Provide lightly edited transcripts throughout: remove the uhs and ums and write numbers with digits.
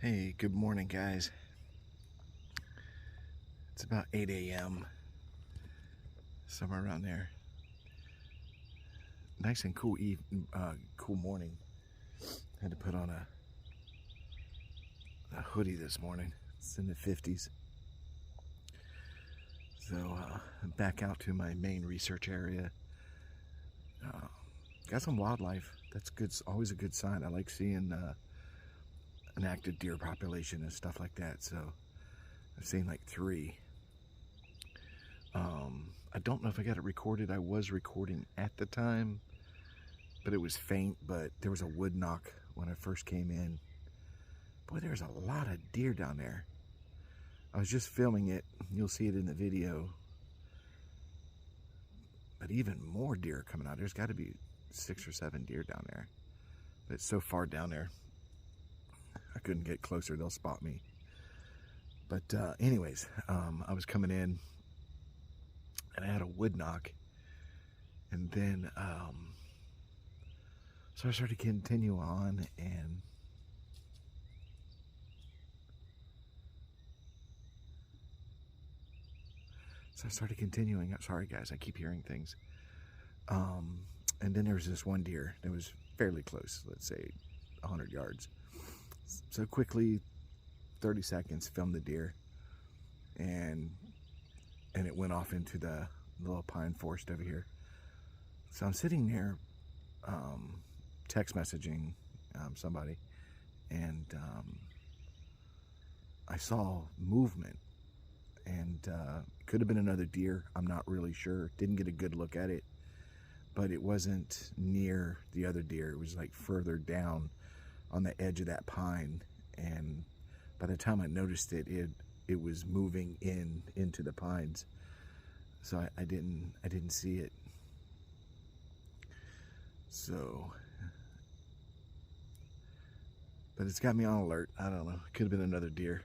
Hey, good morning, guys. It's about 8 a.m., somewhere around there. Nice and cool cool morning. Had to put on a hoodie this morning. It's in the 50s. So I'm back out to my main research area. Got some wildlife. That's good. Always a good sign. I like seeing an active deer population and stuff like that. So I've seen like 3. I don't know if I got it recorded. I was recording at the time, but it was faint. But there was a wood knock when I first came in. Boy, there's a lot of deer down there. I was just filming it. You'll see it in the video. But even more deer coming out. There's got to be 6 or 7 deer down there. But it's so far down there, I couldn't get closer. They'll spot me. But anyways, I was coming in, and I had a wood knock. And then, so I started to continue on, and so I started continuing. Sorry, guys, I keep hearing things. And then there was this one deer that was fairly close, let's say 100 yards. So quickly, 30 seconds, filmed the deer, and it went off into the little pine forest over here. So I'm sitting there, text messaging somebody, and I saw movement, and it could have been another deer. I'm not really sure. Didn't get a good look at it, but it wasn't near the other deer. It was like further down on the edge of that pine, and by the time I noticed it, it was moving into the pines. So I didn't see it. So, but it's got me on alert. I don't know. It could have been another deer,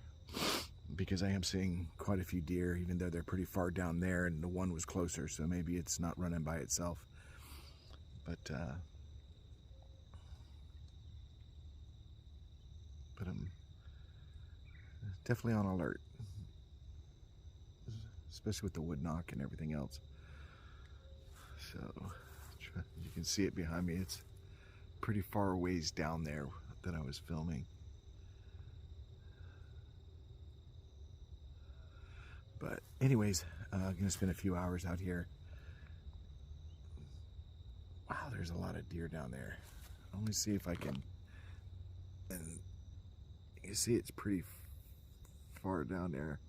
because I am seeing quite a few deer, even though they're pretty far down there, and the one was closer, so maybe it's not running by itself. But I'm definitely on alert, especially with the wood knock and everything else. So you can see it behind me. It's pretty far ways down there that I was filming. But anyways, I'm gonna spend a few hours out here. Wow, there's a lot of deer down there. Let me see if I can, and you see it's pretty far down there.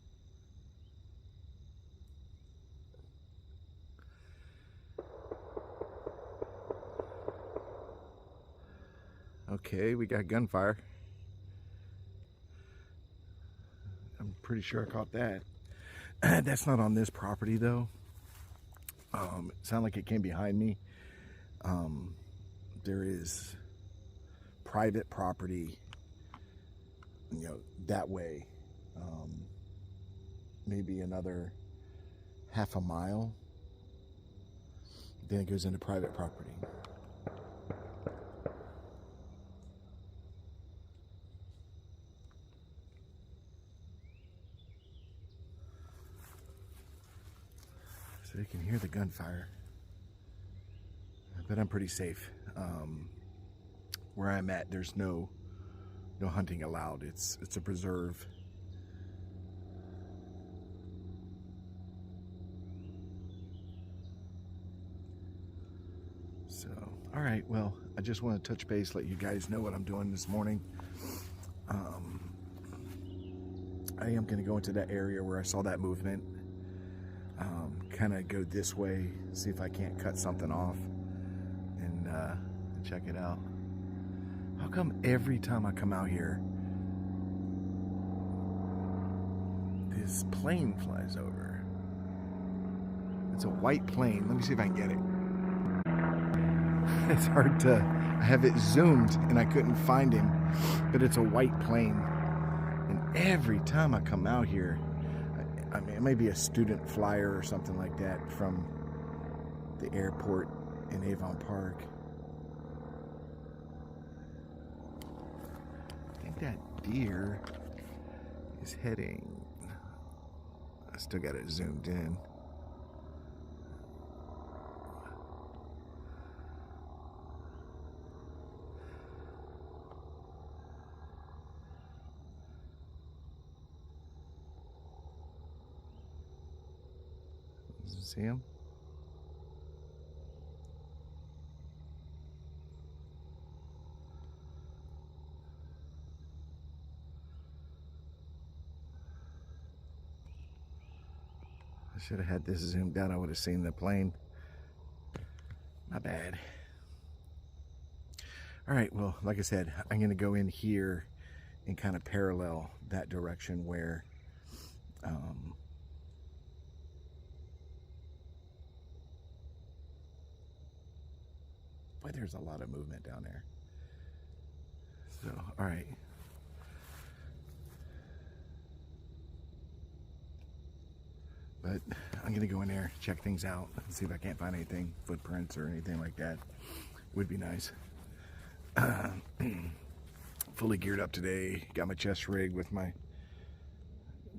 Okay, we got gunfire. I'm pretty sure I caught that. That's not on this property though. It sounded like it came behind me. There is private property, that way. Maybe another half a mile. Then it goes into private property. So you can hear the gunfire, but I'm pretty safe. Where I'm at, there's no hunting allowed. It's a preserve. So, all right. Well, I just want to touch base, let you guys know what I'm doing this morning. I am going to go into that area where I saw that movement. Kind of go this way, see if I can't cut something off, and check it out. How come every time I come out here, this plane flies over? It's a white plane. Let me see if I can get it. It's hard to, I have it zoomed and I couldn't find him, but it's a white plane. And every time I come out here, I mean, it may be a student flyer or something like that from the airport in Avon Park. that deer is heading. I still got it zoomed in. See him? I should have had this zoomed out. I would have seen the plane. My bad. All right, well, like I said, I'm going to go in here and kind of parallel that direction where boy, there's a lot of movement down there. So, all right. But I'm going to go in there, check things out, and see if I can't find anything, footprints or anything like that. Would be nice. Fully geared up today. Got my chest rig with my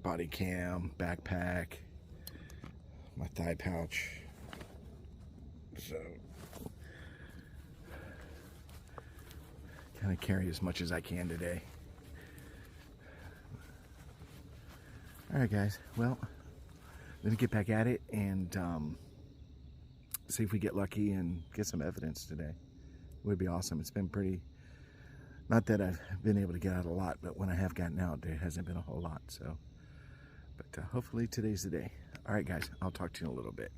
body cam, backpack, my thigh pouch. So, kind of carry as much as I can today. All right, guys. Well, I'm going to get back at it and see if we get lucky and get some evidence today. It would be awesome. It's been pretty, not that I've been able to get out a lot, but when I have gotten out, there hasn't been a whole lot. So, but hopefully today's the day. All right, guys, I'll talk to you in a little bit.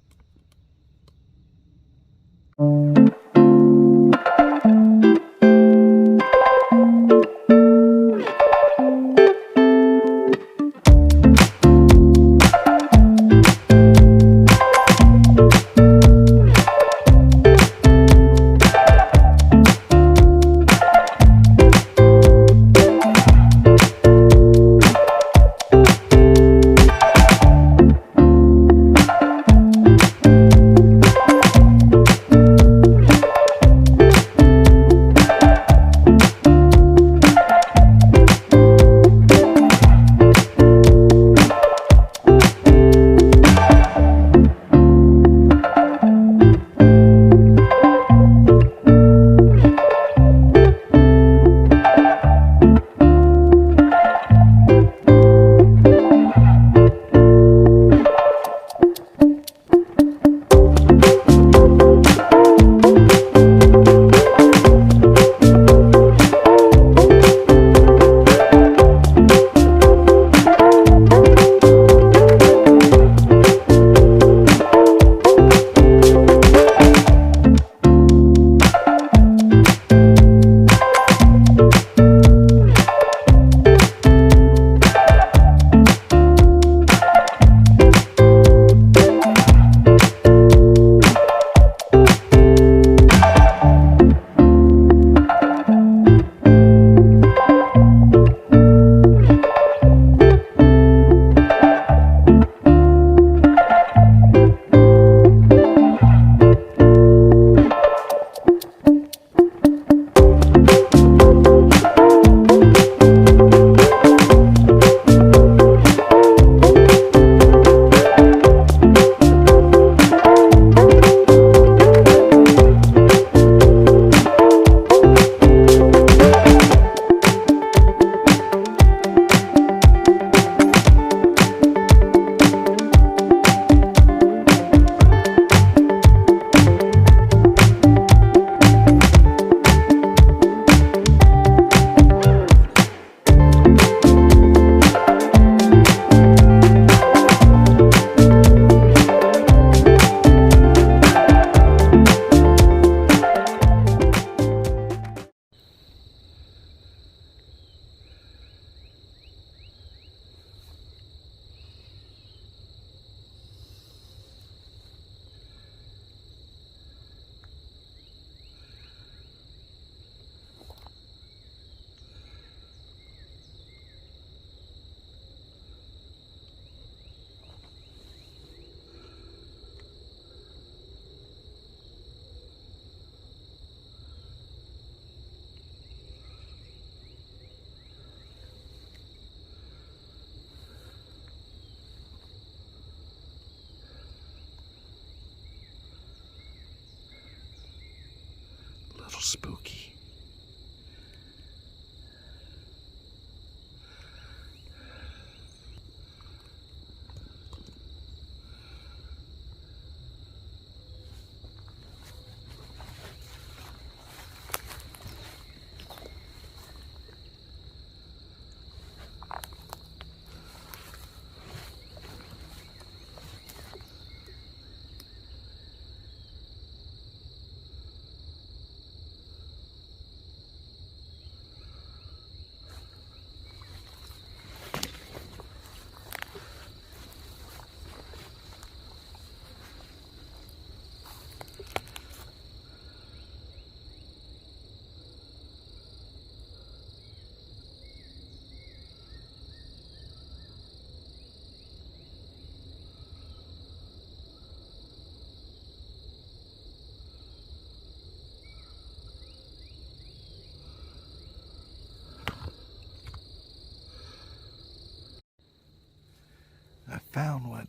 found what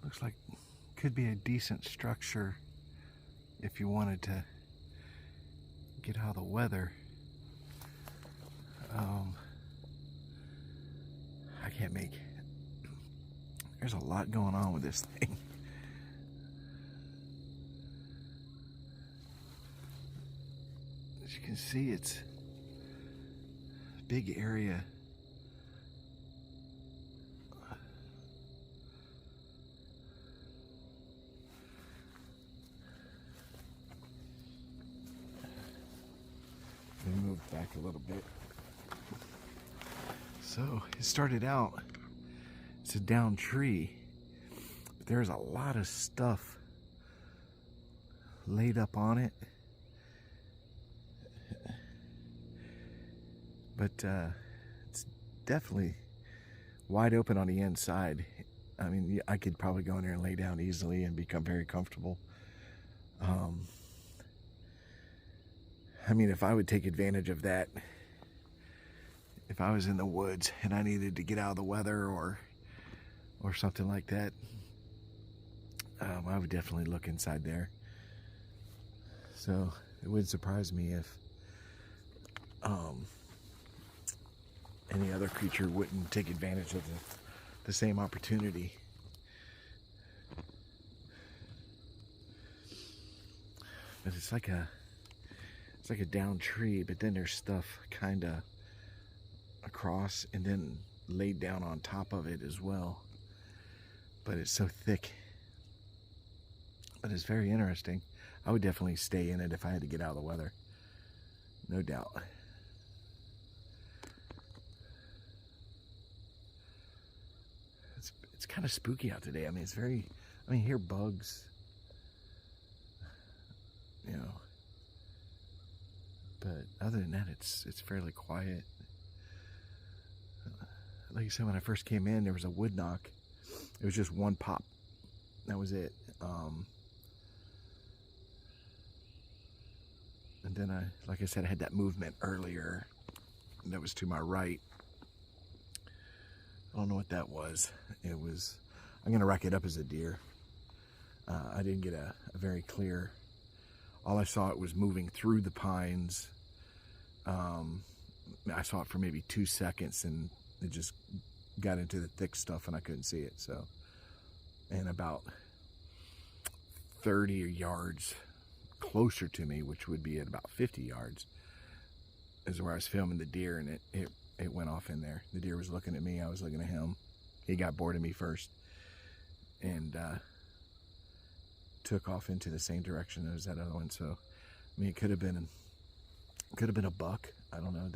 looks like could be a decent structure if you wanted to get out of the weather. I can't make. There's a lot going on with this thing. As you can see, it's a big area. Let me move back a little bit. So it started out, it's a down tree, but there's a lot of stuff laid up on it. But it's definitely wide open on the inside. I mean, I could probably go in there and lay down easily and become very comfortable. I mean, if I would take advantage of that, if I was in the woods and I needed to get out of the weather or something like that, I would definitely look inside there. So it wouldn't surprise me if any other creature wouldn't take advantage of the same opportunity. But it's like a down tree, but then there's stuff kind of across and then laid down on top of it as well. But it's so thick. But it's very interesting. I would definitely stay in it if I had to get out of the weather. No doubt. It's kind of spooky out today. I mean, I hear bugs, you know. But other than that, it's fairly quiet. Like I said, when I first came in, there was a wood knock. It was just one pop. That was it. And then like I said, I had that movement earlier. That was to my right. I don't know what that was. I'm going to rack it up as a deer. I didn't get a very clear. All I saw, it was moving through the pines. I saw it for maybe 2 seconds and it just got into the thick stuff and I couldn't see it. So, and about 30 yards closer to me, which would be at about 50 yards, is where I was filming the deer, and it went off in there. The deer was looking at me, I was looking at him. He got bored of me first and took off into the same direction as that other one. So, I mean, it could have been a buck. I don't know.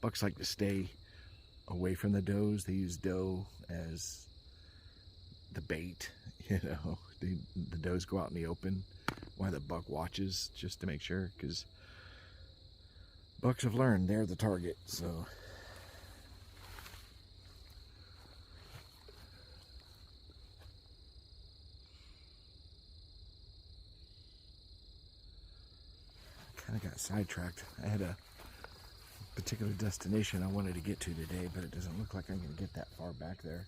Bucks like to stay away from the does. They use doe as the bait. You know, the does go out in the open while the buck watches just to make sure, because bucks have learned they're the target. So. I got sidetracked. I had a particular destination I wanted to get to today, but it doesn't look like I'm going to get that far back there.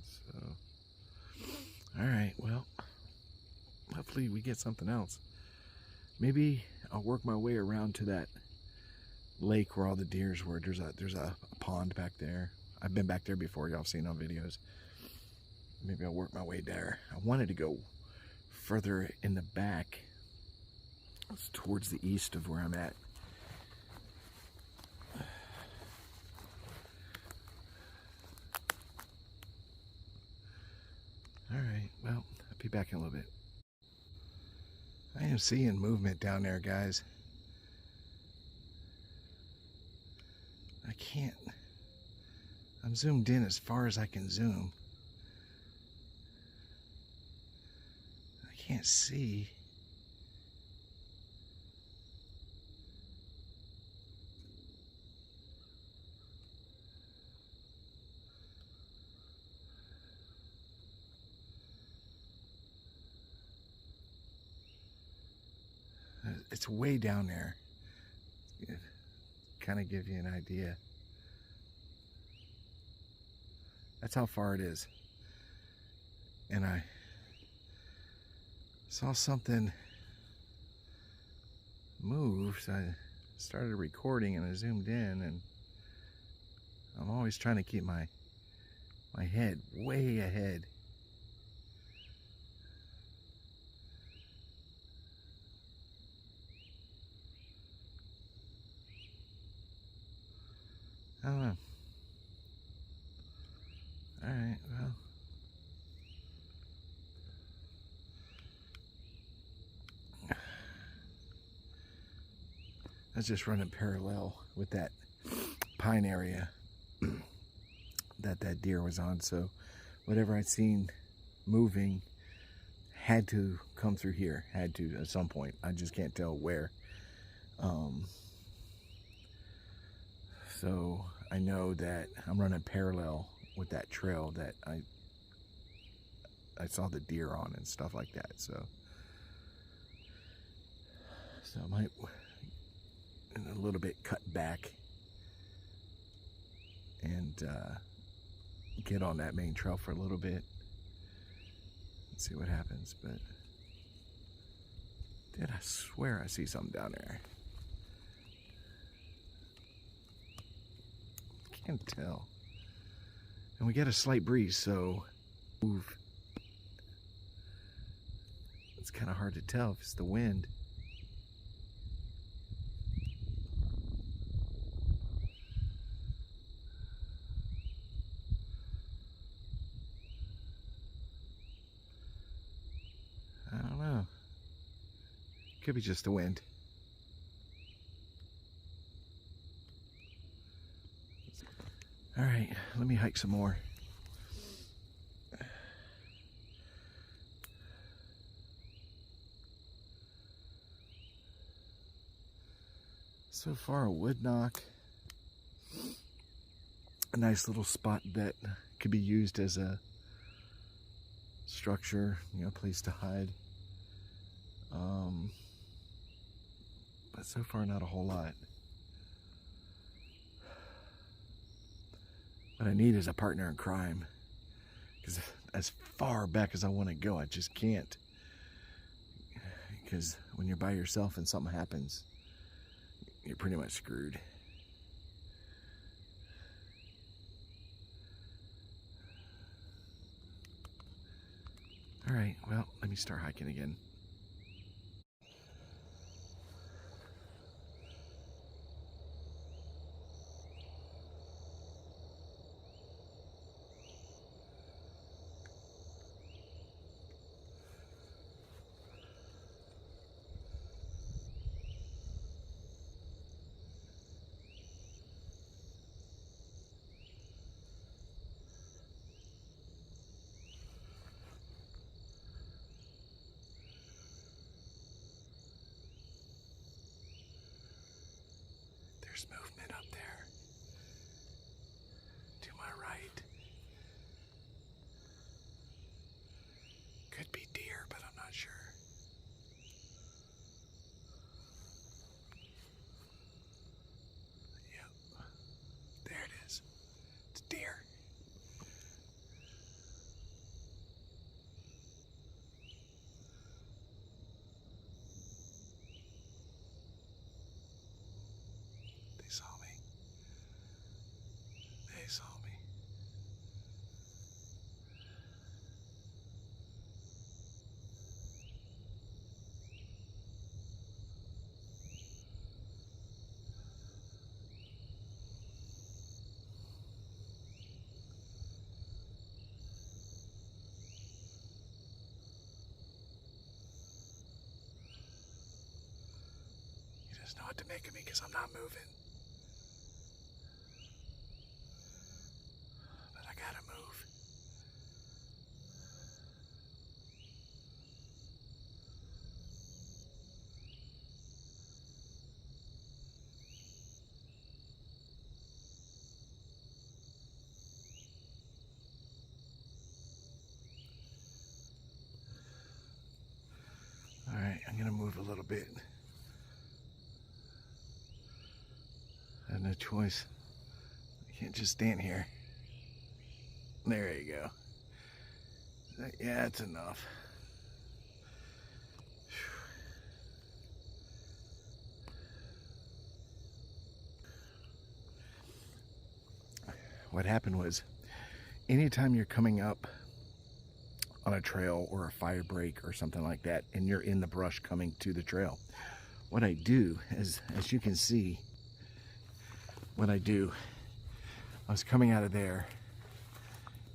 So, alright, well, hopefully we get something else. Maybe I'll work my way around to that lake where all the deers were. There's a pond back there. I've been back there before, y'all have seen on videos. Maybe I'll work my way there. I wanted to go further in the back. It's towards the east of where I'm at. Alright, well, I'll be back in a little bit. I am seeing movement down there, guys. I can't. I'm zoomed in as far as I can zoom. Can't see. It's way down there. kind of give you an idea. That's how far it is. And I saw something move, so I started recording and I zoomed in, and I'm always trying to keep my head way ahead. I don't know. Alright, well. I was just running parallel with that pine area that deer was on, so whatever I'd seen moving had to come through here, had to at some point. I just can't tell where. So I know that I'm running parallel with that trail that I saw the deer on and stuff like that. So I might a little bit cut back and get on that main trail for a little bit and see what happens. But I swear I see something down there. Can't tell. And we get a slight breeze, so move. It's kind of hard to tell if it's the wind. I don't know. Could be just the wind. All right, let me hike some more. So far, a wood knock. A nice little spot that could be used as a structure, you know, place to hide. But so far, not a whole lot. What I need is a partner in crime, because as far back as I want to go, I just can't. Because when you're by yourself and something happens, you're pretty much screwed. All right, well, let me start hiking again. There's movement up there to my right. Could be deer, but I'm not sure. Yep, there it is. It's deer. They saw me. They saw me. You just know what to make of me because I'm not moving. But I gotta move. All right, I'm gonna move a little bit. no choice. I can't just stand here. There you go. Yeah, it's enough. What happened was, anytime you're coming up on a trail or a fire break or something like that, and you're in the brush coming to the trail, what I do is, as you can see, I was coming out of there,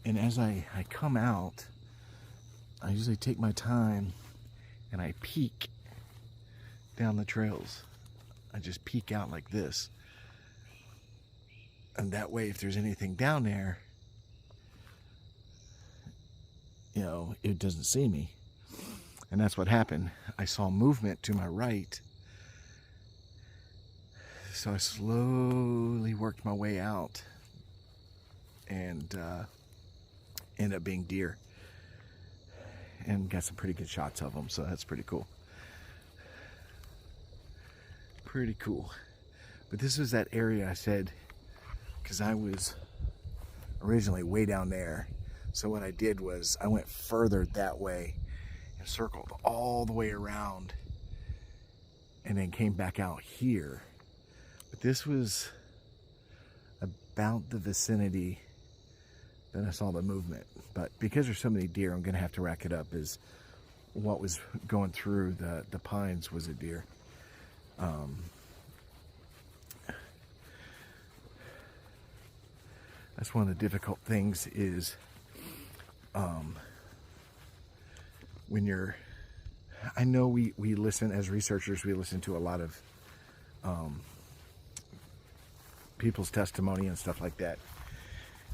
and as I come out, I usually take my time and I peek down the trails. I just peek out like this, and that way, if there's anything down there, you know, it doesn't see me. And that's what happened. I saw movement to my right, so I slowly worked my way out, and ended up being deer, and got some pretty good shots of them, so that's pretty cool. Pretty cool. But this was that area I said, because I was originally way down there. So what I did was I went further that way and circled all the way around, and then came back out here. But this was about the vicinity that I saw the movement. But because there's so many deer, I'm gonna have to rack it up as what was going through the pines was a deer. That's one of the difficult things is when you're, I know we listen as researchers, we listen to a lot of people's testimony and stuff like that,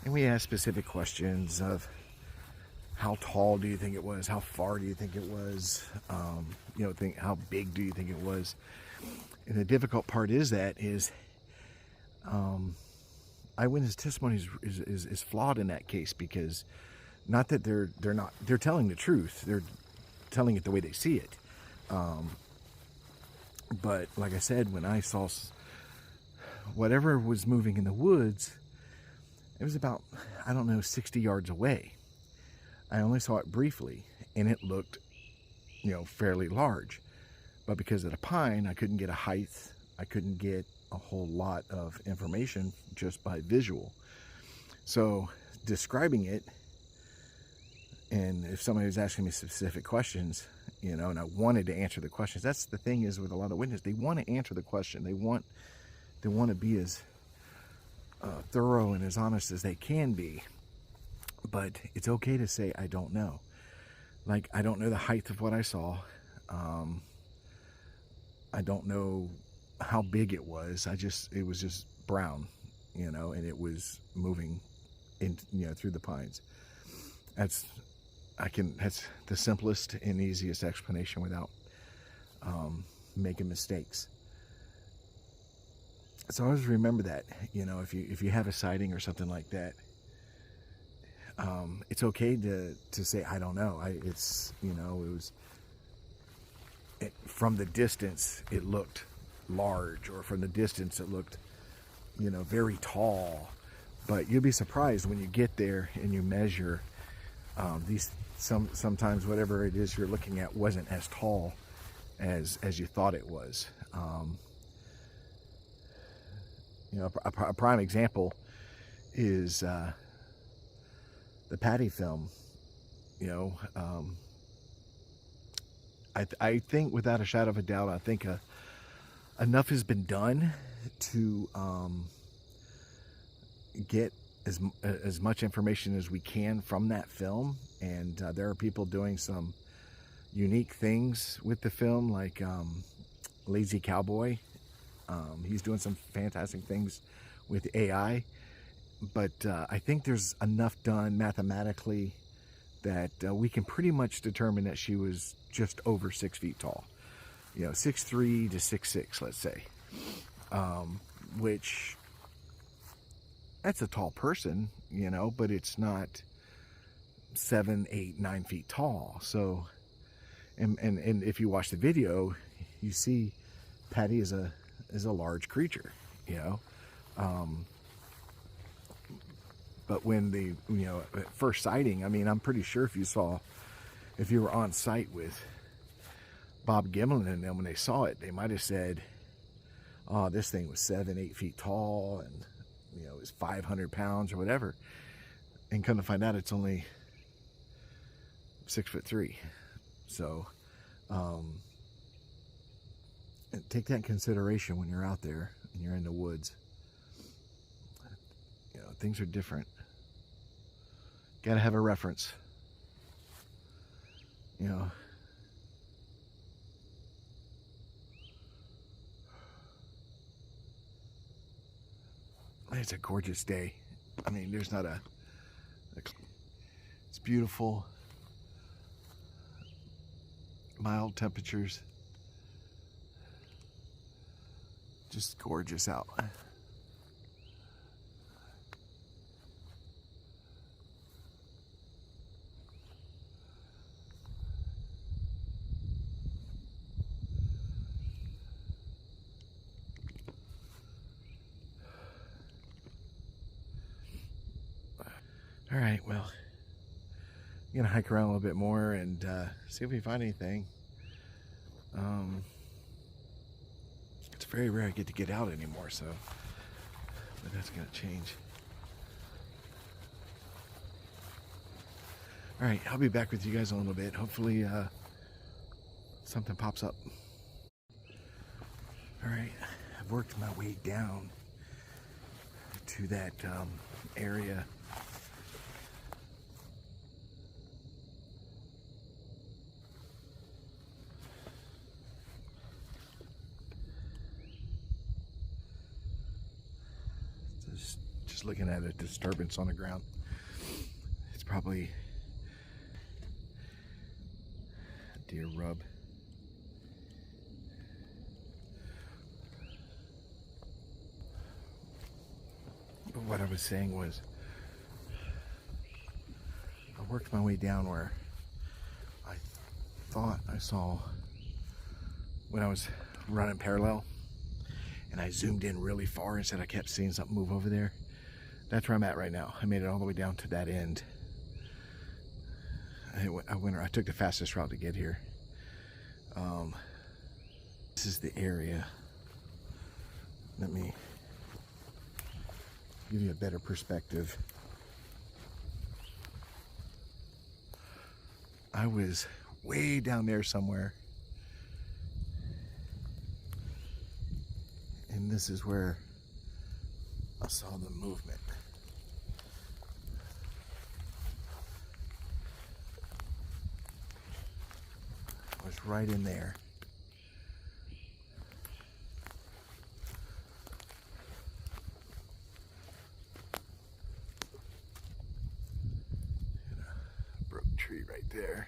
and we ask specific questions of how tall do you think it was, how far do you think it was, you know, how big do you think it was. And the difficult part is eyewitness testimony is flawed in that case, because not that they're telling the truth, they're telling it the way they see it. But like I said, when I saw whatever was moving in the woods, it was about, I don't know, 60 yards away. I only saw it briefly, and it looked, you know, fairly large. But because of the pine, I couldn't get a height, I couldn't get a whole lot of information just by visual. So describing it, and if somebody was asking me specific questions, you know, and I wanted to answer the questions, that's the thing is with a lot of witnesses, they want to answer the question. They want to be as thorough and as honest as they can be. But it's okay to say, I don't know. Like, I don't know the height of what I saw. I don't know how big it was. It was just brown, you know, and it was moving in, you know, through the pines. That's the simplest and easiest explanation without making mistakes. So always remember that, you know, if you have a sighting or something like that, it's okay to say, I don't know. It's, you know, from the distance it looked large, or from the distance it looked, you know, very tall. But you'll be surprised when you get there and you measure sometimes whatever it is you're looking at wasn't as tall as you thought it was. You know, a prime example is the Patty film. You know, I think without a shadow of a doubt, I think enough has been done to get as much information as we can from that film. And there are people doing some unique things with the film, like Lazy Cowboy. He's doing some fantastic things with AI. But I think there's enough done mathematically that we can pretty much determine that she was just over 6 feet tall. You know, 6'3" to 6'6", let's say. Which, that's a tall person, you know, but it's not 7, 8, 9 feet tall. So, and if you watch the video, you see Patty is a large creature, you know. Um, but when the, at first sighting, I mean, I'm pretty sure if you were on site with Bob Gimlin and them, when they saw it, they might have said, oh, this thing was 7-8 feet tall, and it was 500 pounds or whatever. And come to find out, it's only 6'3". So take that in consideration when you're out there and you're in the woods. Things are different. Gotta have a reference. It's a gorgeous day. I mean, there's not it's beautiful. Mild temperatures. Just gorgeous out. All right, well, I'm gonna hike around a little bit more and see if we find anything. It's very rare I get to get out anymore, so but that's gonna change. All right, I'll be back with you guys in a little bit. Hopefully something pops up. All right, I've worked my way down to that area. Just looking at a disturbance on the ground. It's probably a deer rub. But what I was saying was, I worked my way down where I thought I saw when I was running parallel, and I zoomed in really far and said I kept seeing something move over there. That's where I'm at right now. I made it all the way down to that end. I took the fastest route to get here. This is the area. Let me give you a better perspective. I was way down there somewhere, and this is where I saw the movement. I was right in there. Broke tree right there.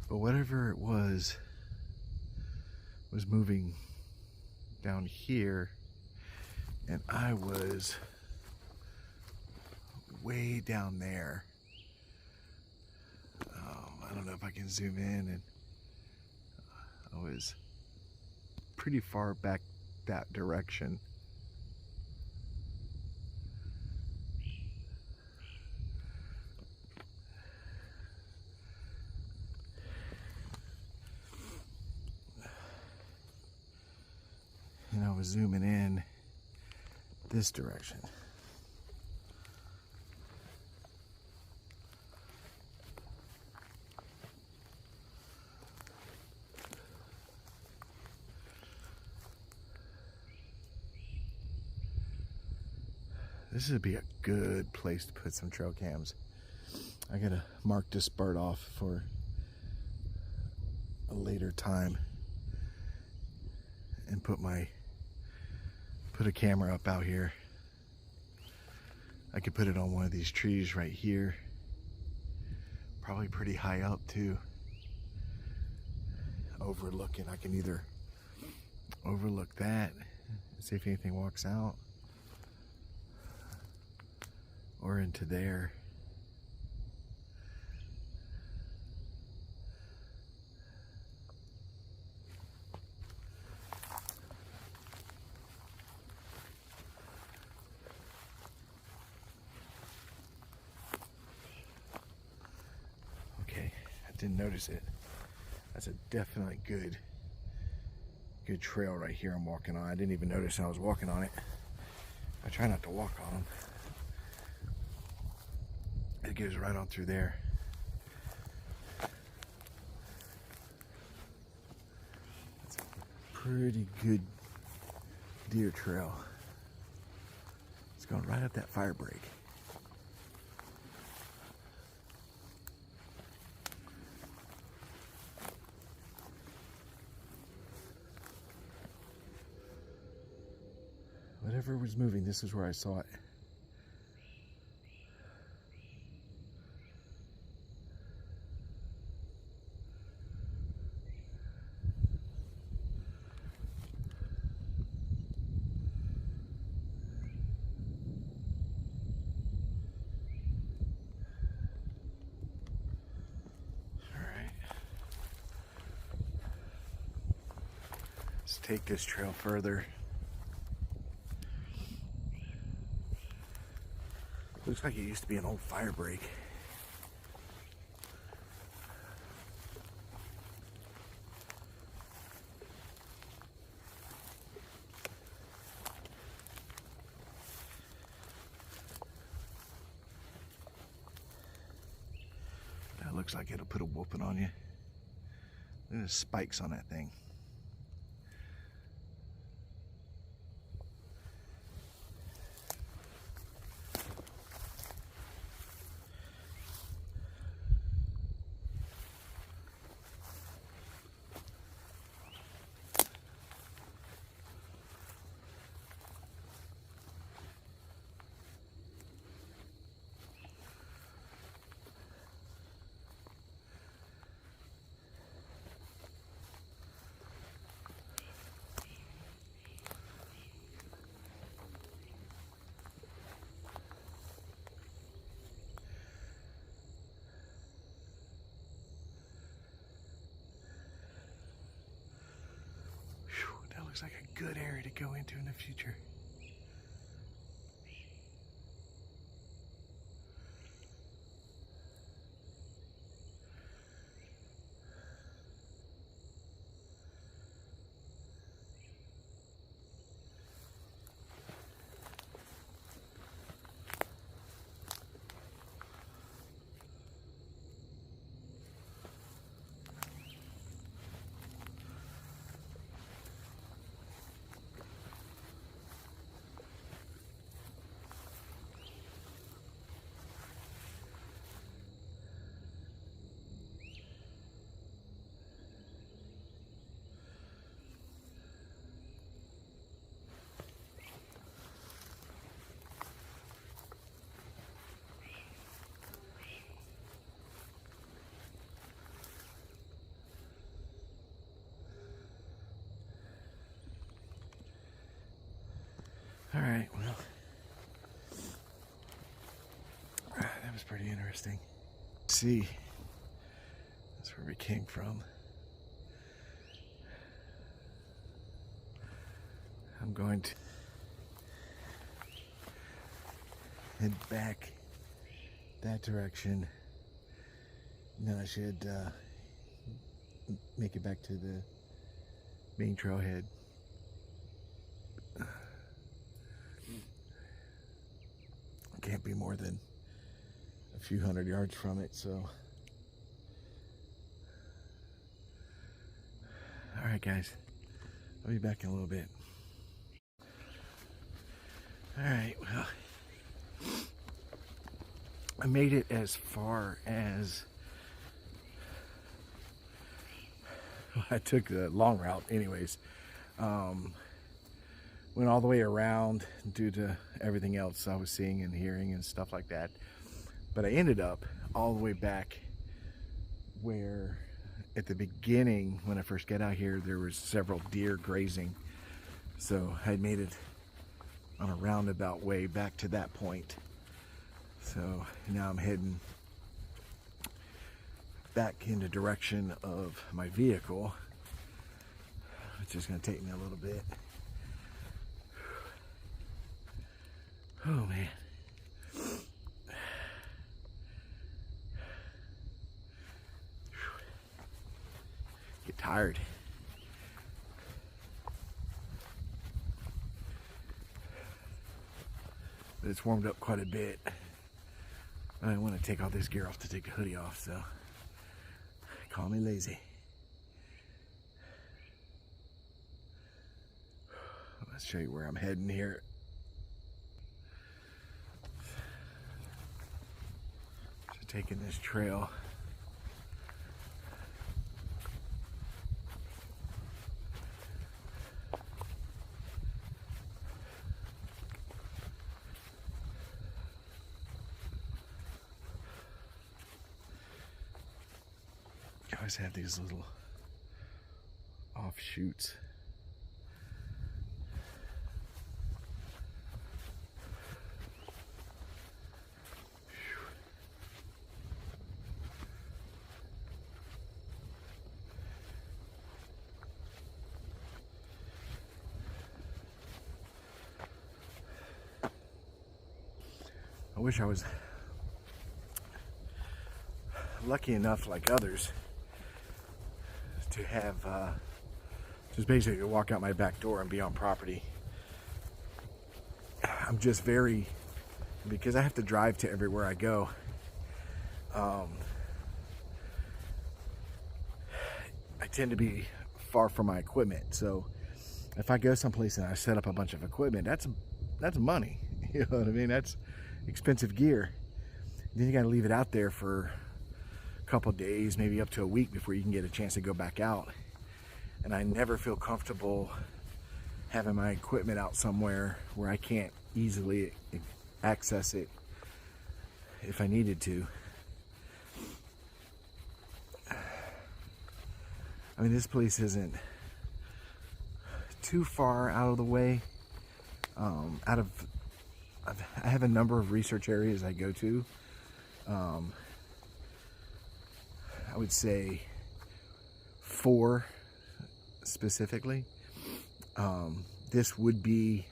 But whatever it was moving down here, and I was way down there. I don't know if I can zoom in, and I was pretty far back that direction. And I was zooming in this direction. This would be a good place to put some trail cams. I gotta mark this bird off for a later time and put a camera up out here. I could put it on one of these trees right here. Probably pretty high up too. Overlooking, I can either overlook that and see if anything walks out, or into there. didn't notice it. That's a definitely good trail right here I'm walking on. I didn't even notice I was walking on it. I try not to walk on them. It goes right on through there. That's a pretty good deer trail. It's going right up that fire break. Whatever was moving, this is where I saw it. Let's take this trail further. Looks like it used to be an old fire break. That looks like it'll put a whooping on you. There's spikes on that thing. Looks like a good area to go into in the future. All right, well, that was pretty interesting. See, that's where we came from. I'm going to head back that direction. And then I should make it back to the main trailhead. Can't be more than a few hundred yards from it, so. All right, guys, I'll be back in a little bit. All right, well, I made it as far as, well, I took the long route anyways. Went all the way around due to everything else I was seeing and hearing and stuff like that. But I ended up all the way back where at the beginning, when I first got out here, there was several deer grazing. So I made it on a roundabout way back to that point. So now I'm heading back in the direction of my vehicle, which is going to take me a little bit. Oh man. Get tired. But it's warmed up quite a bit. I don't want to take all this gear off to take the hoodie off, so call me lazy. Let's show you where I'm heading here. So taking this trail. I always have these little offshoots. I wish I was lucky enough, like others, to have just basically walk out my back door and be on property. I'm just because I have to drive to everywhere I go. I tend to be far from my equipment, so if I go someplace and I set up a bunch of equipment, that's money. You know what I mean? That's expensive gear. Then you got to leave it out there for a couple days, maybe up to a week before you can get a chance to go back out. And I never feel comfortable having my equipment out somewhere where I can't easily access it if I needed to. I mean, this place isn't too far out of the way. I have a number of research areas I go to. I would say 4 specifically. This would be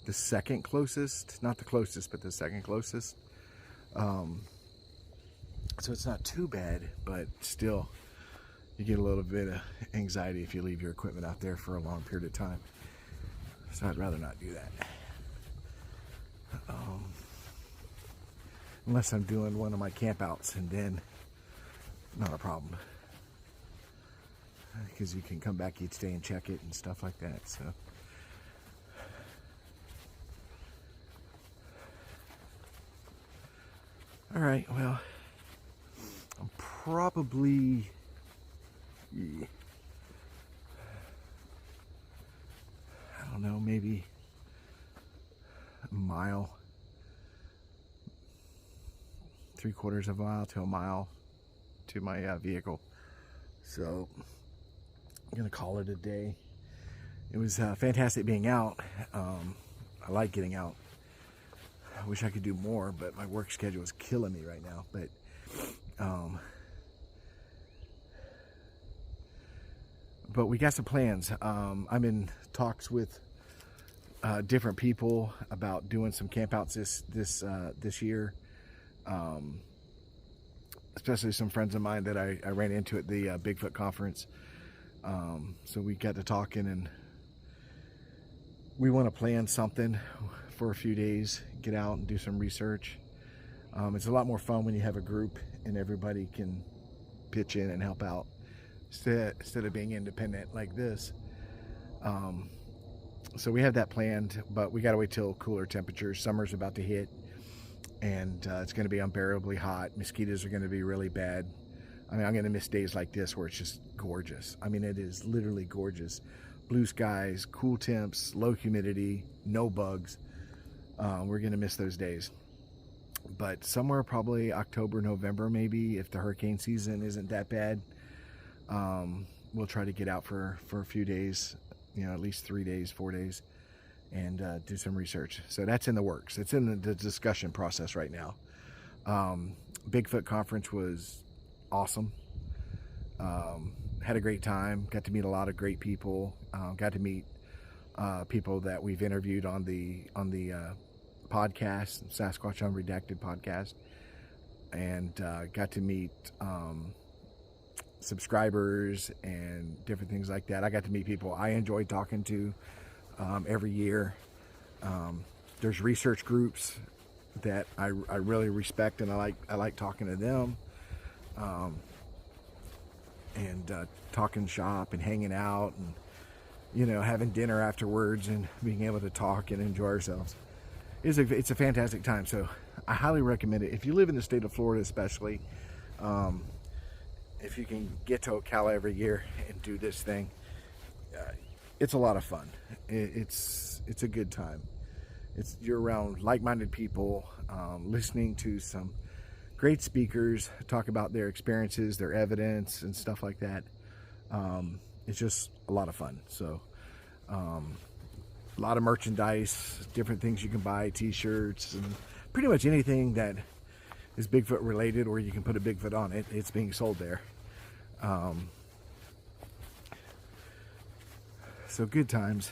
the second closest, not the closest, but the second closest. So it's not too bad, but still, you get a little bit of anxiety if you leave your equipment out there for a long period of time. So I'd rather not do that. Unless I'm doing one of my campouts, and then not a problem, because you can come back each day and check it and stuff like that. So all right, well, I'm probably I don't know, maybe a mile, 3/4 of a mile to a mile to my vehicle. So I'm gonna call it a day. It was fantastic being out. I like getting out. I wish I could do more, but my work schedule is killing me right now. But we got some plans. I'm in talks with different people about doing some campouts this year. Especially some friends of mine that I ran into at the Bigfoot conference. So we got to talking, and we want to plan something for a few days, get out and do some research. It's a lot more fun when you have a group and everybody can pitch in and help out instead of being independent like this. So we have that planned, but we got to wait till cooler temperatures. Summer's about to hit, and it's going to be unbearably hot. Mosquitoes are going to be really bad. I mean, I'm going to miss days like this where it's just gorgeous. I mean, it is literally gorgeous. Blue skies, cool temps, low humidity, no bugs. We're going to miss those days. But somewhere probably October, November, maybe, if the hurricane season isn't that bad, we'll try to get out for a few days, at least 3 days, 4 days, and do some research. So that's in the works. It's in the discussion process right now. Bigfoot conference was awesome. Had a great time. Got to meet a lot of great people. Got to meet people that we've interviewed on the podcast, Sasquatch Unredacted podcast, and got to meet subscribers and different things like that. I got to meet people I enjoy talking to every year. There's research groups that I really respect, and I like talking to them, and talking shop and hanging out, and having dinner afterwards and being able to talk and enjoy ourselves. It's a fantastic time. So I highly recommend it if you live in the state of Florida, especially. If you can get to Ocala every year and do this thing, it's a lot of fun. It's a good time. You're around like-minded people, listening to some great speakers talk about their experiences, their evidence, and stuff like that. It's just a lot of fun. So a lot of merchandise, different things you can buy, t-shirts, and pretty much anything that is Bigfoot related, or you can put a Bigfoot on it. It's being sold there. So good times.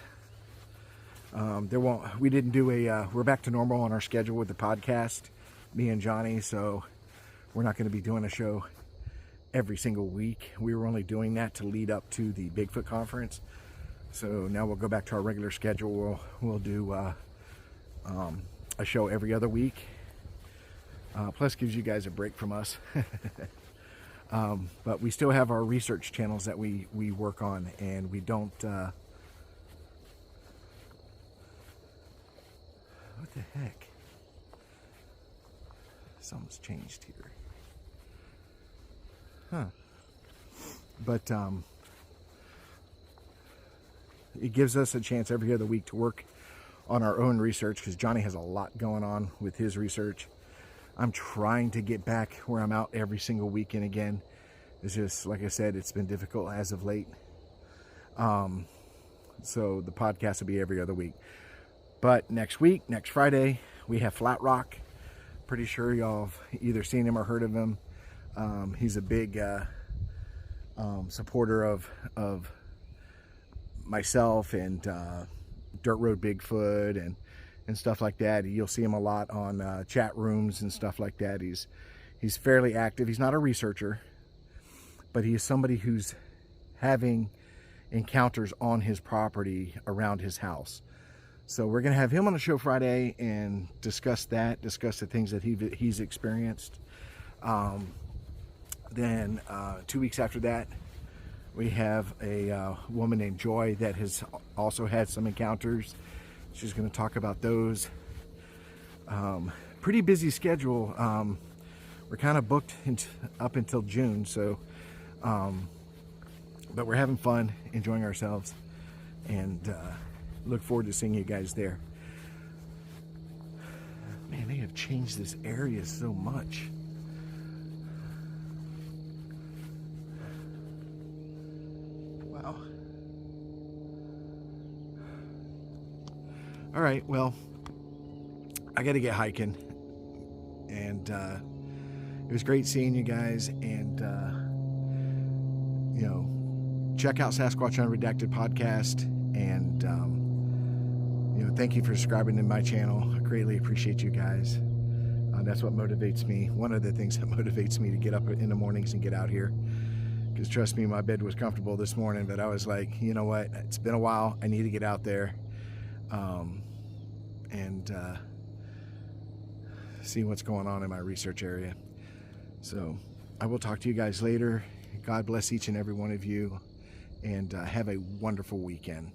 We didn't do we're back to normal on our schedule with the podcast, me and Johnny, so we're not going to be doing a show every single week. We were only doing that to lead up to the Bigfoot conference. So now we'll go back to our regular schedule. We'll do a show every other week. Plus gives you guys a break from us. But we still have our research channels that we work on, and we don't... what the heck? Something's changed here. Huh. But it gives us a chance every other week to work on our own research, because Johnny has a lot going on with his research. I'm trying to get back where I'm out every single weekend again. It's just, like I said, it's been difficult as of late. So the podcast will be every other week. But next week, next Friday, we have Flat Rock. Pretty sure y'all have either seen him or heard of him. He's a big supporter of myself and Dirt Road Bigfoot and stuff like that. You'll see him a lot on chat rooms and stuff like that. He's fairly active. He's not a researcher, but he is somebody who's having encounters on his property around his house. So we're going to have him on the show Friday and discuss the things that he's experienced. Then 2 weeks after that, we have a woman named Joy that has also had some encounters. She's going to talk about those. Pretty busy schedule. We're kind of booked up until June, so but we're having fun, enjoying ourselves, and look forward to seeing you guys there. Man, they have changed this area so much. Wow. All right, well, I got to get hiking, and it was great seeing you guys, and check out Sasquatch Unredacted podcast, and thank you for subscribing to my channel. I greatly appreciate you guys. That's what motivates me. One of the things that motivates me to get up in the mornings and get out here, because trust me, my bed was comfortable this morning, but I was like, you know what, it's been a while, I need to get out there and see what's going on in my research area. So I will talk to you guys later. God bless each and every one of you, and have a wonderful weekend.